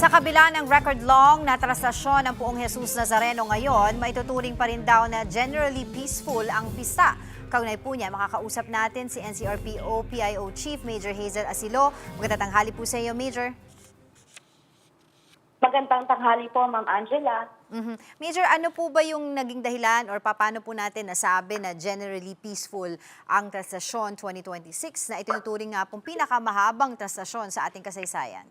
Sa kabila ng record-long na trastasyon ng Poong Jesus Nazareno ngayon, maituturing pa rin daw na generally peaceful ang pista. Kaugnay po niya, makakausap natin si NCRPO PIO Chief Major Hazel Asilo. Magandang tanghali po sa iyo, Major. Magandang tanghali po, Ma'am Angela. Major, ano po ba yung naging dahilan or paano po natin nasabi na generally peaceful ang trastasyon 2026 na itinuturing nga pong pinakamahabang trastasyon sa ating kasaysayan?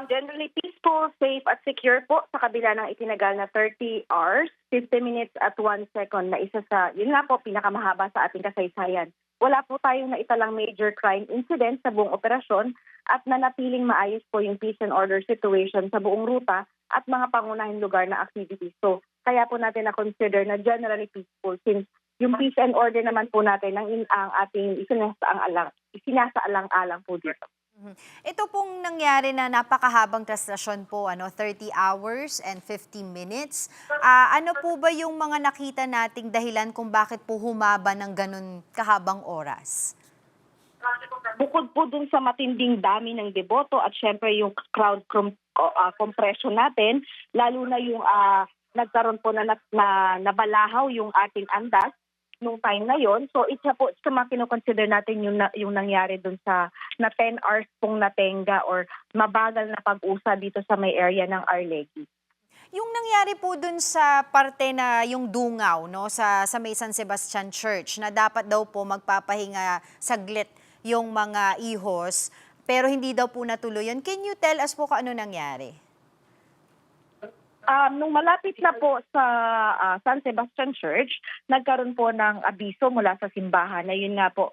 Generally peaceful, safe at secure po sa kabila ng itinagal na 30 hours, 50 minutes at 1 second na isa sa, yun nga po, pinakamahaba sa ating kasaysayan. Wala po tayong naitalang major crime incident sa buong operasyon at nanatiling maayos po yung peace and order situation sa buong ruta at mga pangunahing lugar na activities. So, kaya po natin na-consider na generally peaceful since yung peace and order naman po natin ang ating isinasaalang-alang po dito. Ito pong nangyari na napakahabang trastasyon po, 30 hours and 50 minutes. Ano po ba yung mga nakita nating dahilan kung bakit po humaba ng ganun kahabang oras? Bukod po dun sa matinding dami ng deboto at syempre yung crowd compression natin, lalo na yung nagkaroon po na nabalahaw yung ating andas nung time na yon. So isa po sa mga kinoconsider natin yung nangyari dun sa na 10 hours pong natenga or mabagal na pag-usa dito sa may area ng Arlegui. Yung nangyari po dun sa parte na yung dungaw, no, sa may San Sebastian Church na dapat daw po magpapahinga saglit yung mga ihos pero hindi daw po natuloy yun. Can you tell us po kung ano nangyari? Nung malapit na po sa San Sebastian Church, nagkaroon po ng abiso mula sa simbahan na yun nga po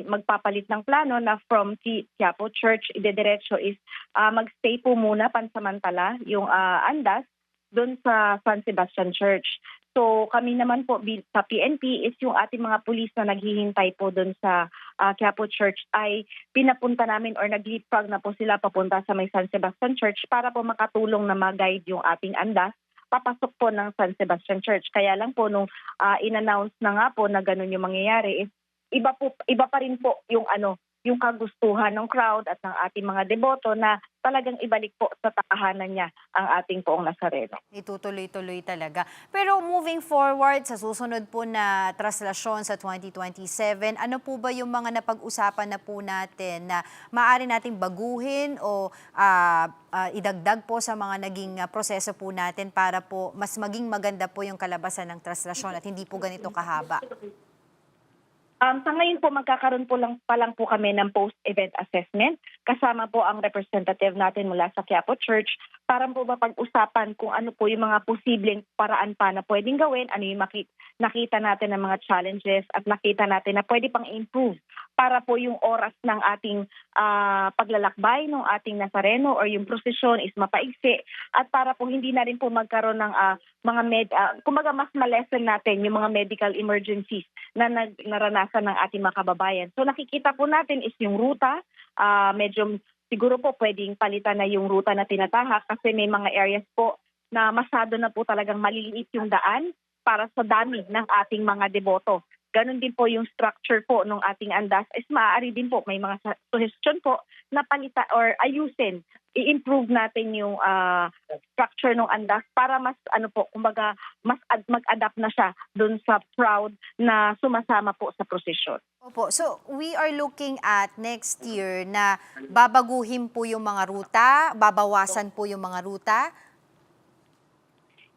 magpapalit ng plano na from Quiapo Church, idediretso is magstay po muna pansamantala yung andas doon sa San Sebastian Church. So kami naman po sa PNP is yung ating mga pulis na naghihintay po doon sa Quiapo Church ay pinapunta namin or nag-leapfrog na po sila papunta sa may San Sebastian Church para po makatulong na mag-guide yung ating andas papasok po ng San Sebastian Church. Kaya lang po nung in-announce na nga po na ganun yung mangyayari is iba pa rin po yung kagustuhan ng crowd at ng ating mga deboto na talagang ibalik po sa tahanan niya ang ating Poong Nazareno. Itutuloy-tuloy talaga. Pero moving forward sa susunod po na traslasyon sa 2027, ano po ba yung mga napag-usapan na po natin na maaari nating baguhin o idagdag po sa mga naging proseso po natin para po mas maging maganda po yung kalabasan ng traslasyon at hindi po ganito kahaba? Sa ngayon po, magkakaroon pa lang po kami ng post-event assessment. Kasama po ang representative natin mula sa Quiapo Church para po mapag-usapan kung ano po yung mga posibleng paraan pa na pwedeng gawin, ano yung nakita natin ng mga challenges at nakita natin na pwede pang improve para po yung oras ng ating paglalakbay ng ating Nazareno or yung prosesyon is mapaigsi at para po hindi na rin po magkaroon ng kumbaga mas ma-lessen natin yung mga medical emergencies na naranasan ng ating mga kababayan. So nakikita po natin is yung ruta, medyo siguro po pwedeng palitan na yung ruta na tinatahak kasi may mga areas po na masyado na po talagang maliliit yung daan para sa dami ng ating mga deboto. Ganon din po yung structure po ng ating andas is maaari din po may mga suggestion po na palitan or ayusin, i-improve natin yung structure ng andas para mas kumbaga mas mag-adapt na siya doon sa crowd na sumasama po sa prosesyon. Opo, so we are looking at next year na babaguhin po yung mga ruta, babawasan po yung mga ruta.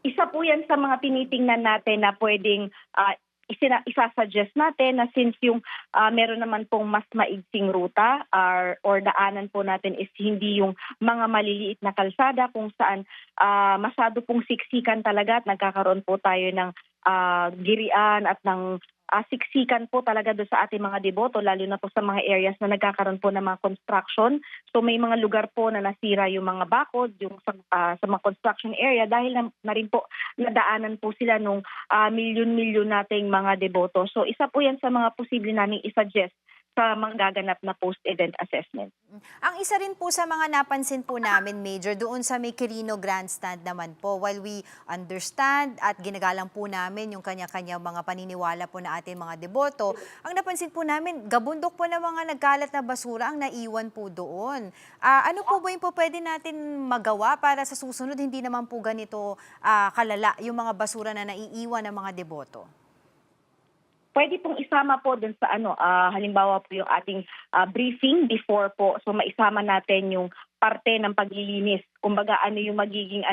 Isa po yan sa mga tinitingnan natin na pwedeng isasuggest natin na since yung meron naman pong mas maigsing ruta or daanan po natin is hindi yung mga maliliit na kalsada kung saan masyado pong siksikan talaga at nagkakaroon po tayo ng girian at ng siksikan po talaga doon sa ating mga deboto, lalo na po sa mga areas na nagkakaroon po ng mga construction. So may mga lugar po na nasira yung mga bakod yung sa mga construction area dahil na rin po nadaanan po sila nung milyon-milyon nating mga deboto. So isa po yan sa mga posible naming isuggest sa magaganap na post-event assessment. Ang isa rin po sa mga napansin po namin, Major, doon sa may Quirino Grandstand naman po, while we understand at ginagalang po namin yung kanya-kanya mga paniniwala po na ating mga deboto, ang napansin po namin, gabundok po ng mga nagkalat na basura ang naiwan po doon. Ano po ba yung po pwede natin magawa para sa susunod, hindi naman po ganito kalala yung mga basura na naiiwan ng mga deboto? Pwede pong isama po dun sa halimbawa po yung ating briefing before po. So maisama natin yung parte ng paglilinis. Kumbaga ano yung magiging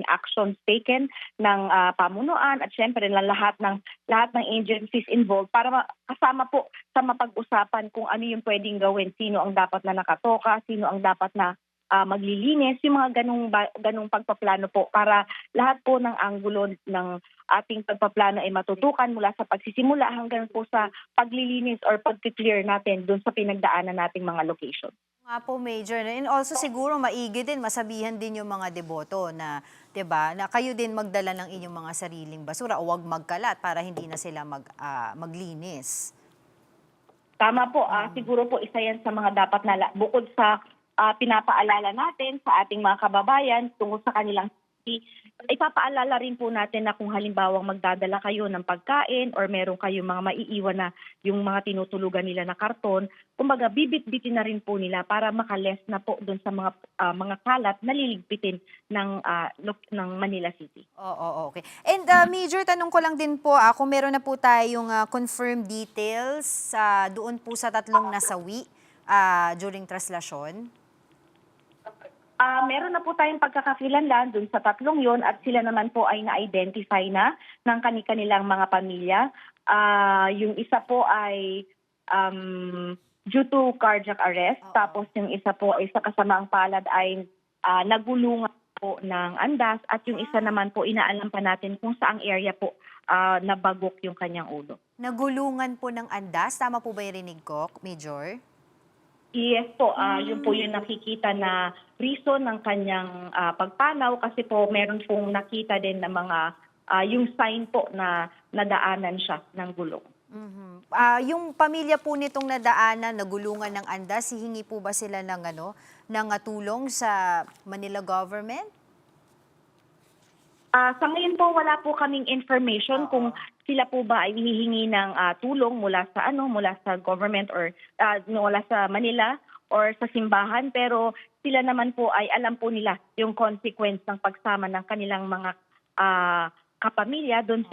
actions taken ng pamunuan at syempre ng lahat ng agencies involved para kasama po sa mapag-usapan kung ano yung pwedeng gawin, sino ang dapat na nakatoka, sino ang dapat na maglilinis, yung mga ganung pagpaplano po para lahat po ng anggulo ng ating pagpaplano ay matutukan mula sa pagsisimula hanggang po sa paglilinis or pag-clear natin doon sa pinagdaanan nating mga location. Nga po, Major. And also siguro maigi din, masabihan din yung mga deboto na, 'di ba, na kayo din magdala ng inyong mga sariling basura o wag magkalat para hindi na sila maglinis. Tama po, siguro po isa yan sa mga dapat na bukod sa pinapaalala natin sa ating mga kababayan tungkol sa kanilang safety, ipapaalala rin po natin na kung halimbawang magdadala kayo ng pagkain or meron kayong mga maiiwan na yung mga tinutulugan nila na karton, kumbaga bibit-bitin na rin po nila para makaless na po doon sa mga kalat na liligpitin ng Manila City. Oo, okay. And Major, tanong ko lang din po, kung meron na po tayong confirmed details doon po sa tatlong nasawi during traslasyon? Meron na po tayong pagkakakilanlan dun sa tatlong yon at sila naman po ay na-identify na ng kanilang mga pamilya. Yung isa po ay due to cardiac arrest, tapos yung isa po ay sa kasamaang palad ay nagulungan po ng andas at yung isa naman po inaalam pa natin kung saang area po nabagok yung kanyang ulo. Nagulungan po ng andas, tama po ba yung rinig ko, Major? Yes po, yun po yung nakikita na reason ng kanyang pagpanaw kasi po meron pong nakita din na mga yung sign po na nadaanan siya ng gulong. Mhm. Yung pamilya po nitong nadaanan, nagulungan ng andas, hihingi po ba sila ng tulong sa Manila government? Sa ngayon po wala po kaming information kung sila po ba ay hihingi ng tulong mula sa government or mula sa Manila or sa simbahan, pero sila naman po ay alam po nila yung consequence ng pagsama ng kanilang mga kapamilya doon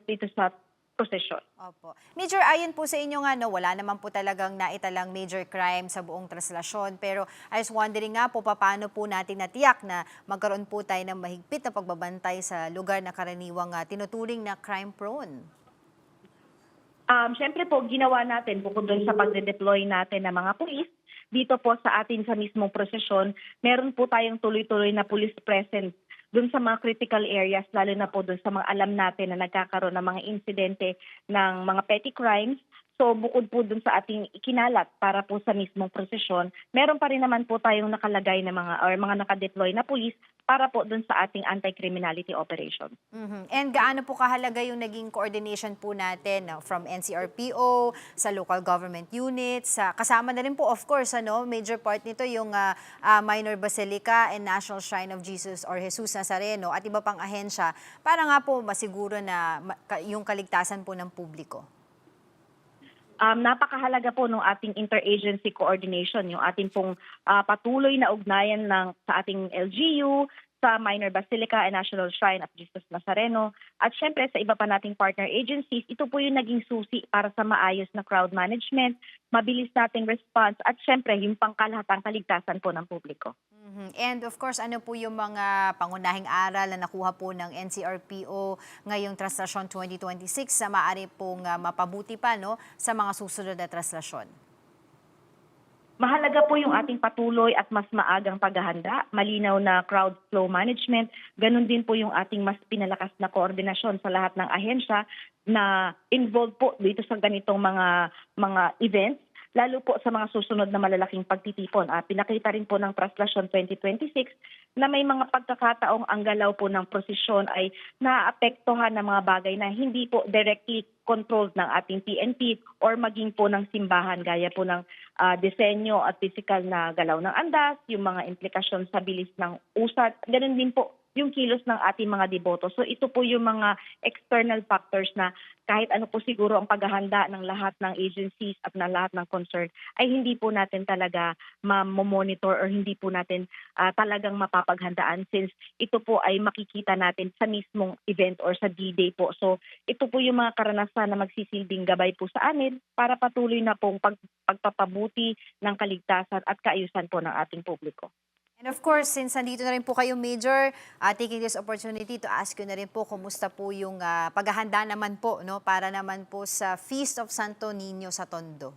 dito sa prosesyon. Opo. Major, ayon po sa inyo nga, wala naman po talagang naitalang major crime sa buong traslasyon. Pero I was wondering nga po, paano po natin natiyak na magkaroon po tayo ng mahigpit na pagbabantay sa lugar na karaniwang tinuturing na crime prone? Siyempre po, ginawa natin, bukod doon sa pagde-deploy natin ng mga pulis, dito po sa atin sa mismong prosesyon, meron po tayong tuloy-tuloy na police presence doon sa mga critical areas, lalo na po doon sa mga alam natin na nagkakaroon ng mga insidente ng mga petty crimes. So bukod po doon sa ating ikinalat para po sa mismong prosesyon, meron pa rin naman po tayong nakalagay na mga nakadeploy na pulis para po doon sa ating anti-criminality operation. Mhm. And gaano po kahalaga yung naging coordination po natin from NCRPO, sa local government units, kasama na rin po of course, major part nito yung Minor Basilica and National Shrine of Jesus or Jesus Nazareno at iba pang ahensya para nga po masiguro na yung kaligtasan po ng publiko. Napakahalaga po ng ating interagency coordination, yung ating pong patuloy na ugnayan sa ating LGU, sa Minor Basilica and National Shrine of Jesus Nazareno, at syempre sa iba pa nating partner agencies. Ito po yung naging susi para sa maayos na crowd management, mabilis nating response, at syempre yung pangkalahatang kaligtasan po ng publiko. Mhm. And of course, ano po yung mga pangunahing aral na nakuha po ng NCRPO ngayong Traslasyon 2026 sa maaari pong mapabuti pa sa mga susunod na traslasyon? Mahalaga po yung ating patuloy at mas maagang paghahanda, malinaw na crowd flow management, ganun din po yung ating mas pinalakas na koordinasyon sa lahat ng ahensya na involved po dito sa ganitong mga events. lalo po sa mga susunod na malalaking pagtitipon. Pinakita rin po ng Traslasyon 2026 na may mga pagkakataong ang galaw po ng prosesyon ay naapektuhan ng mga bagay na hindi po directly controlled ng ating PNP or maging po ng simbahan gaya po ng disenyo at physical na galaw ng andas, yung mga implikasyon sa bilis ng usat, ganun din po yung kilos ng ating mga deboto. So ito po yung mga external factors na kahit ano po siguro ang paghahanda ng lahat ng agencies at ng lahat ng concern ay hindi po natin talaga ma-monitor or hindi po natin talagang mapapaghandaan since ito po ay makikita natin sa mismong event or sa D-Day po. So ito po yung mga karanasan na magsisilbing gabay po sa amin para patuloy na pong pagpapabuti ng kaligtasan at kaayusan po ng ating publiko. And of course, since nandito na rin po kayo, Major, taking this opportunity to ask you na rin po kumusta po yung paghahanda naman po, no, para naman po sa Feast of Santo Niño sa Tondo.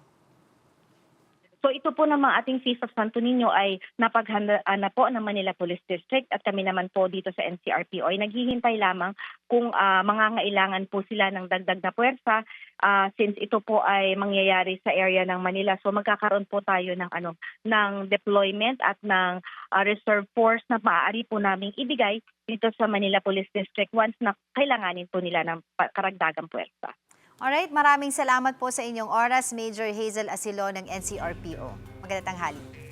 So ito po naman ating Feast of Santo Niño ay napaghandaan na po ng Manila Police District at kami naman po dito sa NCRPO ay naghihintay lamang kung mangangailangan po sila ng dagdag na puwersa since ito po ay mangyayari sa area ng Manila. So magkakaroon po tayo ng deployment at ng reserve force na maaari po naming ibigay dito sa Manila Police District once na kailanganin po nila ng karagdagang puwersa. Alright, maraming salamat po sa inyong oras, Major Hazel Asilo ng NCRPO. Magandang tanghali.